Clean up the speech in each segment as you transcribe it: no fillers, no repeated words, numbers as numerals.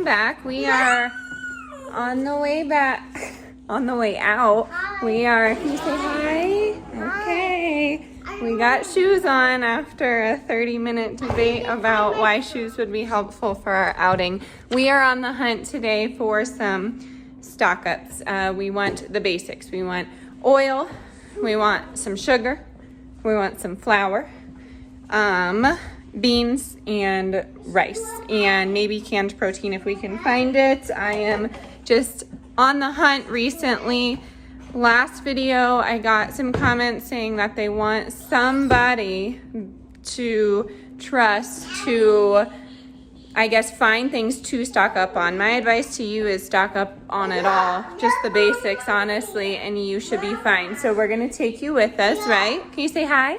welcome back. We are on the way back, on the way out. We are, can you say hi? Okay. We got shoes on after a 30-minute debate about why shoes would be helpful for our outing. We are on the hunt today for some stock ups. We want the basics. We want oil, we want some sugar, we want some flour, beans and rice, and maybe canned protein if we can find it. I am just on the hunt recently. Last video, I got some comments saying that they want somebody to trust to, I guess, find things to stock up on. My advice to you is stock up on it all, just the basics, honestly, and you should be fine. So we're gonna take you with us, right? Can you say hi?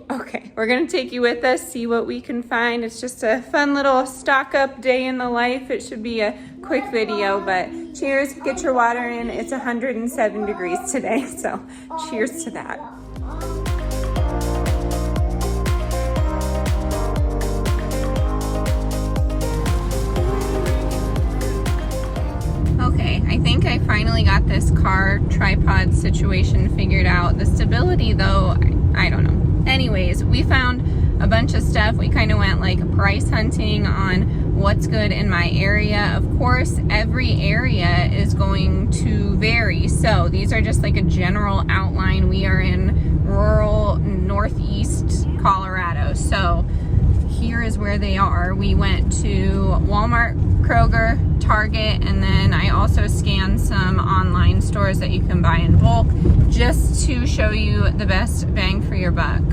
Okay, we're gonna take you with us, see what we can find. It's just a fun little stock up day in the life. It should be a quick video, but cheers, get your water in. It's 107 degrees today, so cheers to that. Okay, I think I finally got this car tripod situation figured out. The stability though, I don't know. Anyways, we found a bunch of stuff. We kind of went like price hunting on what's good in my area. Of course, every area is going to vary. So these are just like a general outline. We are in rural northeast Colorado. So here is where they are. We went to Walmart, Kroger, Target, and then I also scanned some online stores that you can buy in bulk just to show you the best bang for your buck.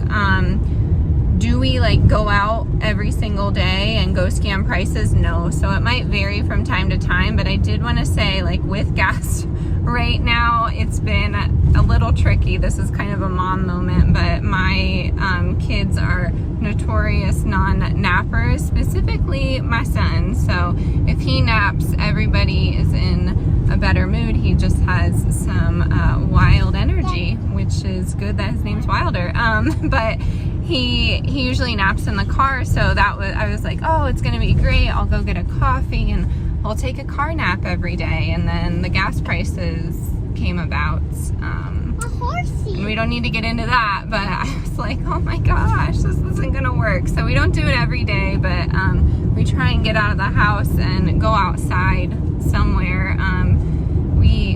Do we like go out every single day and go scan prices? No. So it might vary from time to time, but I did want to say, like, with gas right now, it's been a little tricky. This is kind of a mom moment, but my kids are notorious non-nappers, specifically my son. So if he naps, everybody is in a better mood. He just has some wild energy, which is good that his name's Wilder. But he usually naps in the car, so that was, I was like, oh, it's gonna be great. I'll go get a coffee and I'll take a car nap every day. And then the gas prices came about. And we don't need to get into that, but I was like, oh my gosh, this isn't gonna work. So we don't do it every day, but we try and get out of the house and go outside somewhere.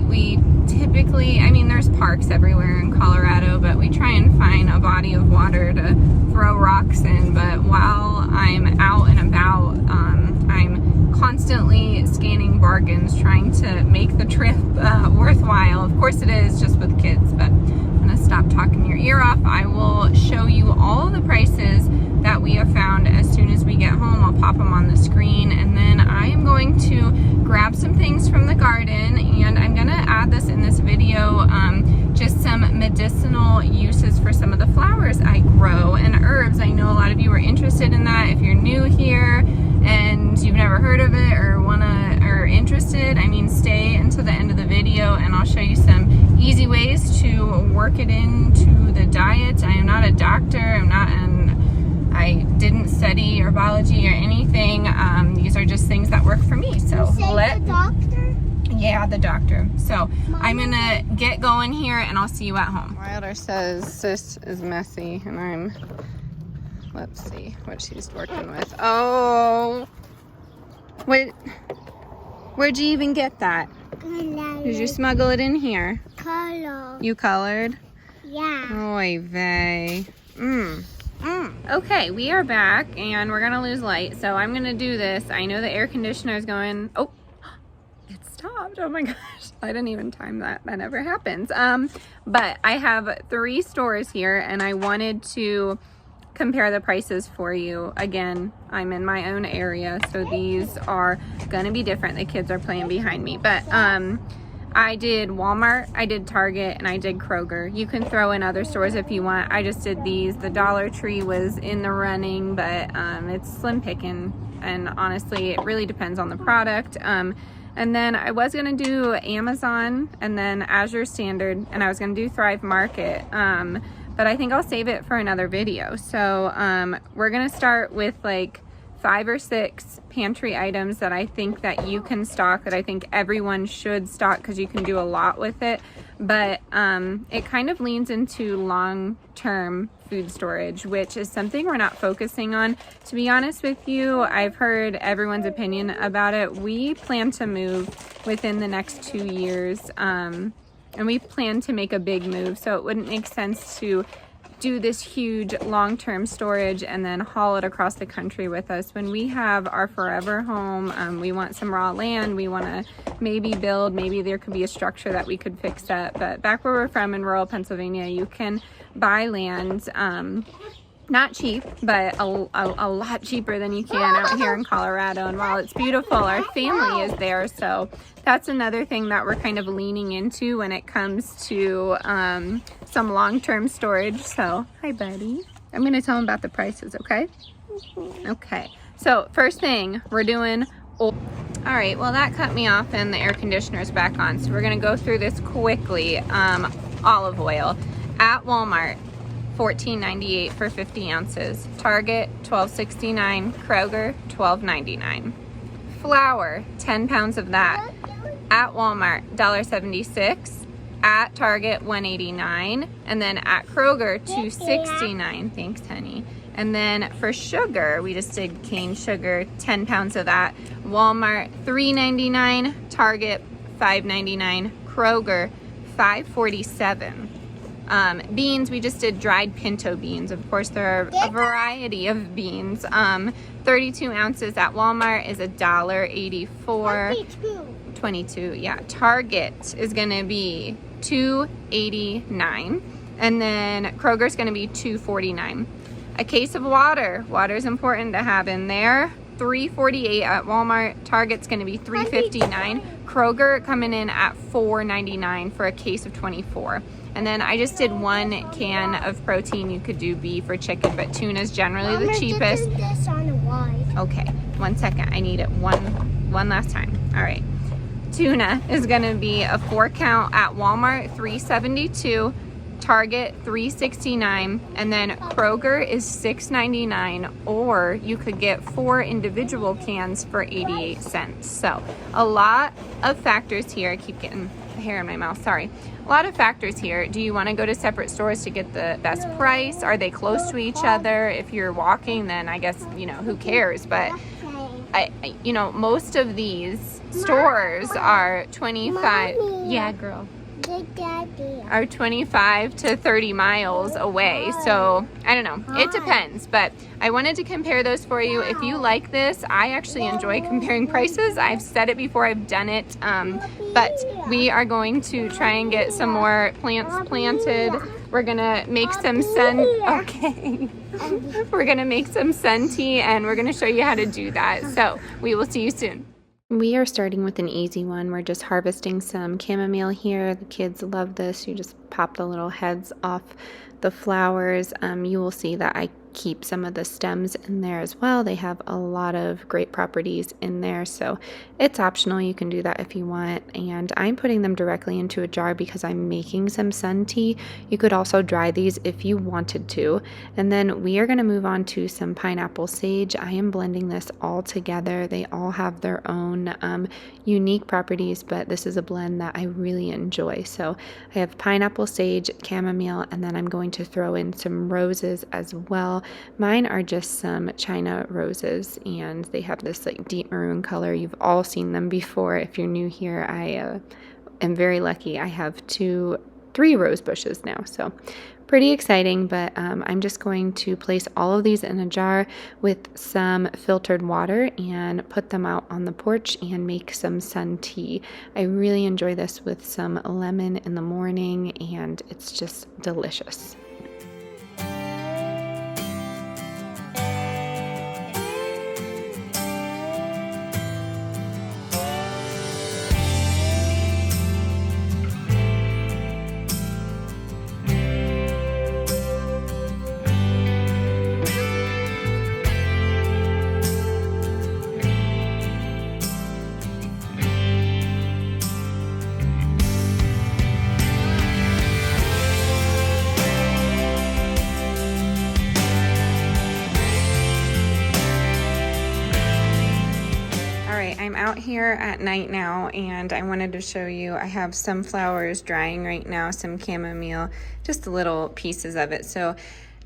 We typically, I mean, there's parks everywhere in Colorado, but we try and find a body of water to throw rocks in. But while I'm out and about, I'm constantly scanning bargains, trying to make the trip worthwhile. Of course it is, just with kids, but I'm gonna stop talking your ear off. I will show you all of the prices that we have found as soon as we get home. I'll pop them on the screen, and then I am going to grab some things from the garden, and I'm gonna add this in this video, just some medicinal uses for some of the flowers I grow and herbs. I know a lot of you are interested in that. If you're new here and you've never heard of it or are interested, I mean, stay until the end of the video and I'll show you some easy ways to work it into the diet. I am not a doctor, I didn't study herbology or anything. These are just things that work for me. So the doctor? Yeah, the doctor. So I'm gonna get going here and I'll see you at home. Wilder says this is messy and let's see what she's working with. Oh, where'd you even get that? Did you smuggle it in here? Color. You colored? Yeah. Oy vey. Okay, we are back and we're gonna lose light, so I'm gonna do this. I know the air conditioner is going, oh, it stopped. Oh my gosh, I didn't even time that. That never happens. But I have 3 stores here and I wanted to compare the prices for you. Again, I'm in my own area, so these are gonna be different. The kids are playing behind me, but I did Walmart, I did Target, and I did Kroger. You can throw in other stores if you want. I just did these. The Dollar Tree was in the running, but it's slim picking, and honestly, it really depends on the product. And then I was gonna do Amazon, and then Azure Standard, and I was gonna do Thrive Market. But I think I'll save it for another video. So we're gonna start with like 5 or 6 pantry items that I think that you can stock, that I think everyone should stock because you can do a lot with it. But it kind of leans into long-term food storage, which is something we're not focusing on. To be honest with you, I've heard everyone's opinion about it. We plan to move within the next 2 years, and we plan to make a big move, so it wouldn't make sense to do this huge long-term storage and then haul it across the country with us. When we have our forever home, we want some raw land, we want to maybe build, maybe there could be a structure that we could fix up. But back where we're from in rural Pennsylvania, you can buy land, not cheap, but a lot cheaper than you can out here in Colorado. And while it's beautiful, our family is there, so that's another thing that we're kind of leaning into when it comes to some long-term storage. So, hi buddy. I'm gonna tell him about the prices, okay? Okay, so first thing we're doing, all right, well that cut me off and the air conditioner's back on, so we're gonna go through this quickly. Olive oil at Walmart, $14.98 for 50 ounces. Target, $12.69. Kroger, $12.99. Flour, 10 pounds of that. At Walmart, $1.76. At Target, $1.89. And then at Kroger, $2.69. Thanks, honey. And then for sugar, we just did cane sugar, 10 pounds of that. Walmart, $3.99. Target, $5.99. Kroger, $5.47. Beans, we just did dried pinto beans. Of course, there are a variety of beans. 32 ounces at Walmart is $1.84. 22, yeah. Target is gonna be $2.89, and then Kroger's gonna be $2.49. A case of water. Water is important to have in there. $3.48 at Walmart. Target's gonna be $3.59. Kroger coming in at $4.99 for a case of 24. And then I just did 1 can of protein. You could do beef or chicken, but tuna is generally the cheapest. This on the wide. Okay, 1 second. I need it one last time. All right. Tuna is gonna be a 4 count at Walmart, $3.72. Target, $3.69, and then Kroger is $6.99, or you could get 4 individual cans for 88 cents. So a lot of factors here. I keep getting hair in my mouth, sorry. A lot of factors here. Do you want to go to separate stores to get the best price? Are they close to each other? If you're walking, then I guess, you know, who cares? But you know, most of these stores are 25. Mommy. Yeah, girl. Daddy. Are 25 to 30 miles away. So I don't know, it depends, but I wanted to compare those for you. If you like this, I actually enjoy comparing prices. I've said it before, I've done it, but we are going to try and get some more plants planted. We're gonna make some we're gonna make some sun tea, and we're gonna show you how to do that. So we will see you soon. We are starting with an easy one. We're just harvesting some chamomile here. The kids love this. You just pop the little heads off the flowers. You will see that I keep some of the stems in there as well. They have a lot of great properties in there, so it's optional. You can do that if you want. And I'm putting them directly into a jar because I'm making some sun tea. You could also dry these if you wanted to. And then we are going to move on to some pineapple sage. I am blending this all together. They all have their own unique properties, but this is a blend that I really enjoy. So I have pineapple sage, chamomile, and then I'm going to throw in some roses as well. Mine are just some China roses, and they have this like deep maroon color. You've all seen them before. If you're new here, I am very lucky. I have 3 rose bushes now, so pretty exciting. But I'm just going to place all of these in a jar with some filtered water and put them out on the porch and make some sun tea. I really enjoy this with some lemon in the morning, and it's just delicious. I'm out here at night now, and I wanted to show you, I have some flowers drying right now, some chamomile, just little pieces of it. So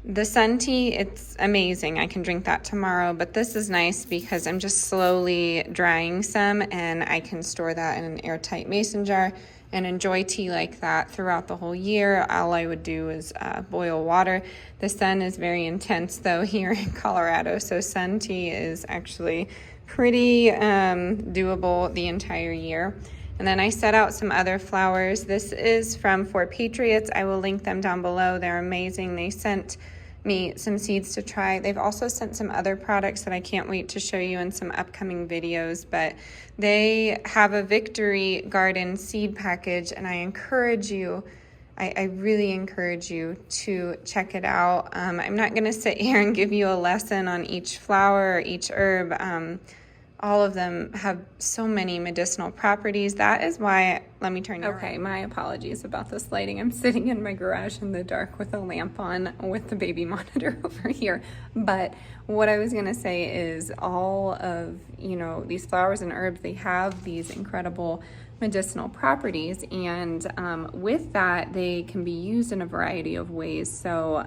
the sun tea, it's amazing. I can drink that tomorrow, but this is nice because I'm just slowly drying some, and I can store that in an airtight mason jar and enjoy tea like that throughout the whole year. All I would do is boil water. The sun is very intense though here in Colorado, so sun tea is actually pretty doable the entire year. And then I set out some other flowers. This is from For Patriots. I will link them down below. They're amazing. They sent me some seeds to try. They've also sent some other products that I can't wait to show you in some upcoming videos, but they have a Victory Garden seed package, and I encourage you, I really encourage you to check it out. I'm not going to sit here and give you a lesson on each flower or each herb. All of them have so many medicinal properties. That is why, let me turn you around. Okay, my apologies about this lighting. I'm sitting in my garage in the dark with a lamp on with the baby monitor over here. But what I was gonna say is all of, these flowers and herbs, they have these incredible medicinal properties. And with that, they can be used in a variety of ways. So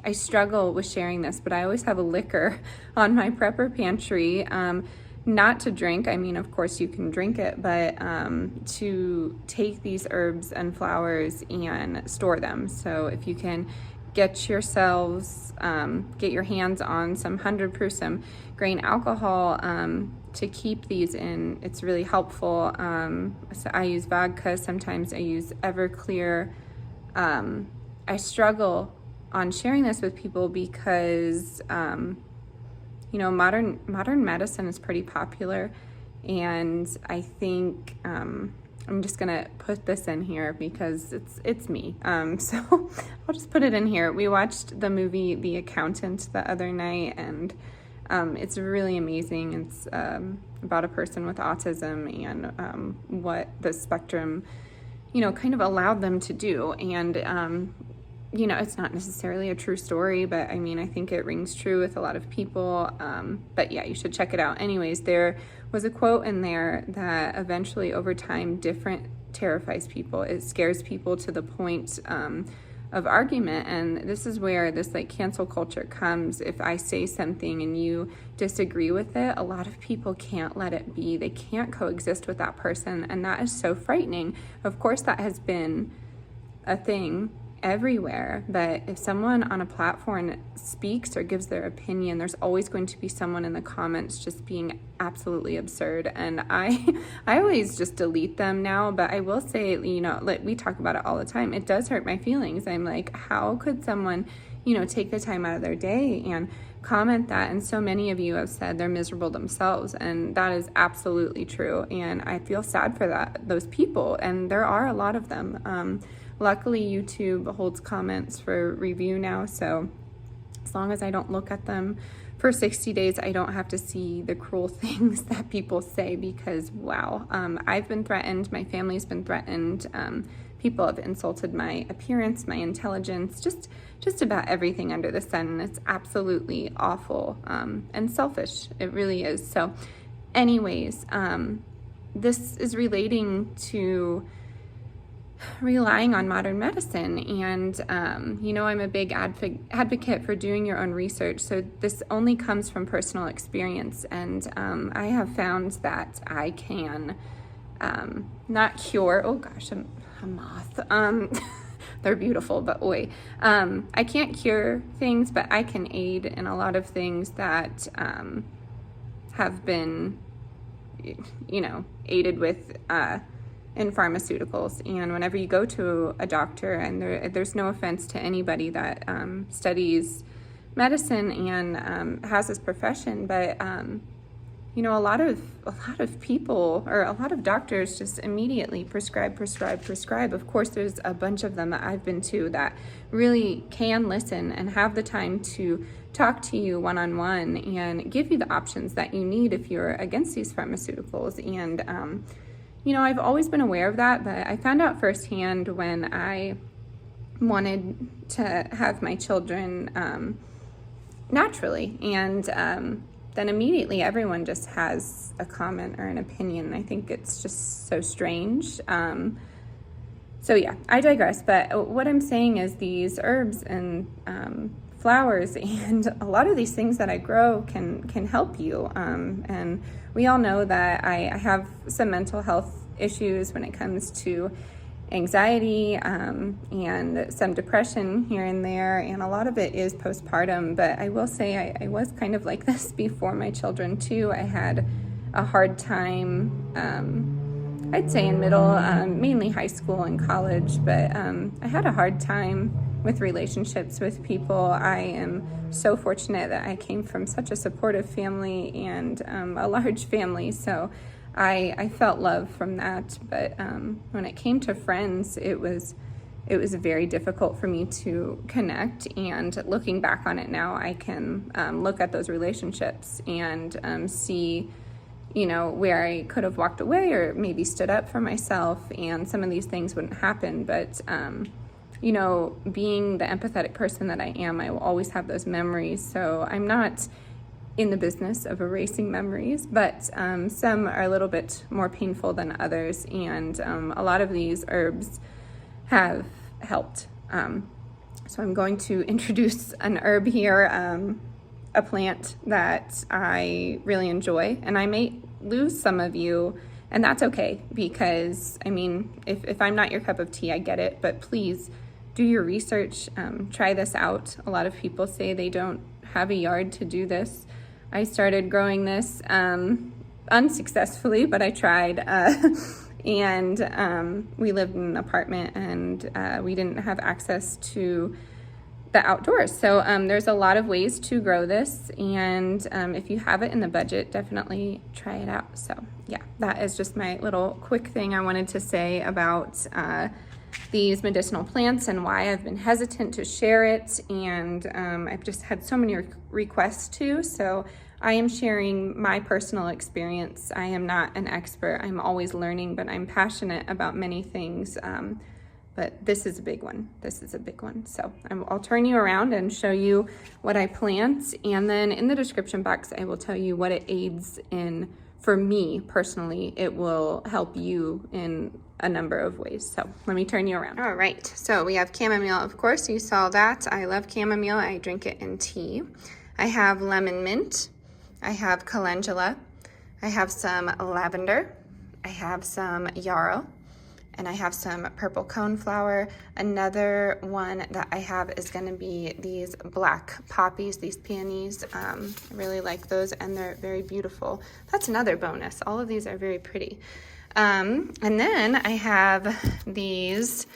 I struggle with sharing this, but I always have a liquor on my prepper pantry, not to drink. I mean, of course you can drink it, but to take these herbs and flowers and store them. So if you can get your hands on some 100 proof, some grain alcohol to keep these in, it's really helpful. So I use vodka, sometimes I use Everclear. I struggle on sharing this with people because modern medicine is pretty popular, and I think I'm just gonna put this in here because it's me. So I'll just put it in here. We watched the movie The Accountant the other night, and it's really amazing. It's about a person with autism and what the spectrum kind of allowed them to do. And it's not necessarily a true story, but I mean, I think it rings true with a lot of people. But yeah, you should check it out. Anyways, there was a quote in there that eventually over time, different terrifies people. It scares people to the point of argument. And this is where this cancel culture comes. If I say something and you disagree with it, a lot of people can't let it be. They can't coexist with that person. And that is so frightening. Of course, that has been a thing everywhere, but if someone on a platform speaks or gives their opinion, there's always going to be someone in the comments just being absolutely absurd. And I always just delete them now, but I will say, we talk about it all the time. It does hurt my feelings. I'm like, how could someone, take the time out of their day and comment that? And so many of you have said they're miserable themselves, and that is absolutely true. And I feel sad for those people, and there are a lot of them. Luckily, YouTube holds comments for review now, so as long as I don't look at them for 60 days, I don't have to see the cruel things that people say, because, wow, I've been threatened, my family's been threatened, people have insulted my appearance, my intelligence, just about everything under the sun, and it's absolutely awful and selfish. It really is. So anyways, this is relating to relying on modern medicine, and I'm a big advocate for doing your own research. So this only comes from personal experience, and I have found that I can not cure, oh gosh, a moth, they're beautiful, but I can't cure things, but I can aid in a lot of things that have been aided with in pharmaceuticals. And whenever you go to a doctor, and there's no offense to anybody that studies medicine and has this profession, but a lot of people, or a lot of doctors, just immediately prescribe. Of course, there's a bunch of them that I've been to that really can listen and have the time to talk to you one-on-one and give you the options that you need if you're against these pharmaceuticals. And I've always been aware of that, but I found out firsthand when I wanted to have my children naturally, and then immediately everyone just has a comment or an opinion. I think it's just so strange. So yeah, I digress. But what I'm saying is these herbs and flowers and a lot of these things that I grow can help you. And we all know that I have some mental health issues when it comes to anxiety and some depression here and there, and a lot of it is postpartum. But I will say I was kind of like this before my children too. I had a hard time, I'd say in middle, mainly high school and college, but I had a hard time with relationships with people. I am so fortunate that I came from such a supportive family and a large family, so I felt love from that. But when it came to friends, it was very difficult for me to connect. And looking back on it now, I can look at those relationships and see, where I could have walked away or maybe stood up for myself, and some of these things wouldn't happen. But being the empathetic person that I am, I will always have those memories. So I'm not in the business of erasing memories, but some are a little bit more painful than others, and a lot of these herbs have helped. So I'm going to introduce an herb here, a plant that I really enjoy, and I may lose some of you, and that's okay, because if I'm not your cup of tea, I get it, but please do your research, try this out. A lot of people say they don't have a yard to do this. I started growing this unsuccessfully, but I tried, and we lived in an apartment, and we didn't have access to the outdoors. So there's a lot of ways to grow this, and if you have it in the budget, definitely try it out. So yeah, that is just my little quick thing I wanted to say about these medicinal plants and why I've been hesitant to share it. And I've just had so many requests too, so I am sharing my personal experience. I am not an expert. I'm always learning, but I'm passionate about many things. But this is a big one. So I'll turn you around and show you what I plant. And then in the description box, I will tell you what it aids in. For me personally, it will help you in a number of ways. So let me turn you around. All right, so we have chamomile, of course, you saw that. I love chamomile, I drink it in tea. I have lemon mint, I have calendula, I have some lavender, I have some yarrow, and I have some purple coneflower. Another one that I have is gonna be these black poppies, these peonies. I really like those, and they're very beautiful. That's another bonus. All of these are very pretty. And then I have these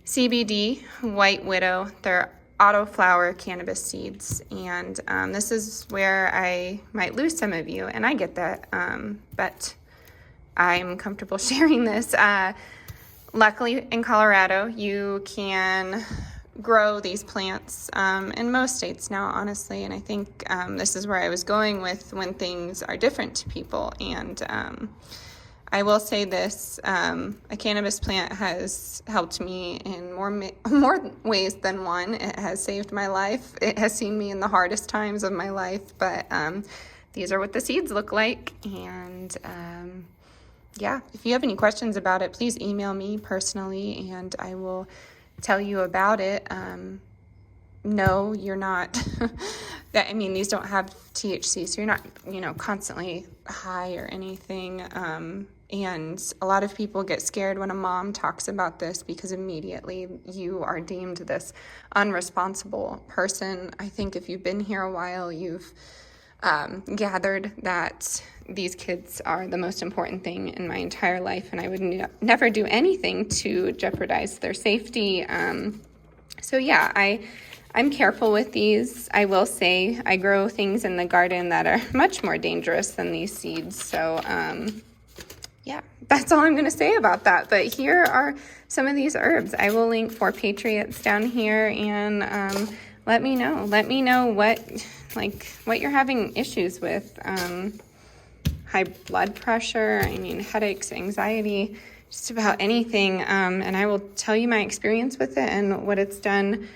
CBD White Widow. They're autoflower cannabis seeds, and this is where I might lose some of you, and I get that, but I'm comfortable sharing this. Luckily, in Colorado, you can grow these plants in most states now, honestly, and I think this is where I was going with when things are different to people. And I will say this, a cannabis plant has helped me in more ways than one. It has saved my life. It has seen me in the hardest times of my life, but these are what the seeds look like. And yeah, if you have any questions about it, please email me personally and I will tell you about it. No, you're not, these don't have THC, so you're not, constantly high or anything. And a lot of people get scared when a mom talks about this because immediately you are deemed this unresponsible person. I think if you've been here a while, you've gathered that these kids are the most important thing in my entire life, and I would never do anything to jeopardize their safety. So yeah, I'm careful with these. I will say I grow things in the garden that are much more dangerous than these seeds. So yeah, that's all I'm going to say about that. But here are some of these herbs. I will link 4 Patriots down here, and let me know what you're having issues with. High blood pressure, headaches, anxiety, just about anything. And I will tell you my experience with it and what it's done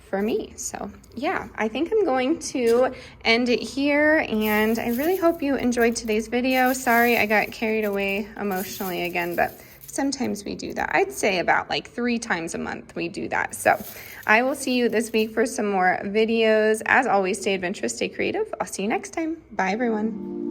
for me. So yeah, I think I'm going to end it here, and I really hope you enjoyed today's video. Sorry I got carried away emotionally again, but sometimes we do that. I'd say about like 3 times a month we do that. So I will see you this week for some more videos. As always, stay adventurous, stay creative. I'll see you next time. Bye everyone.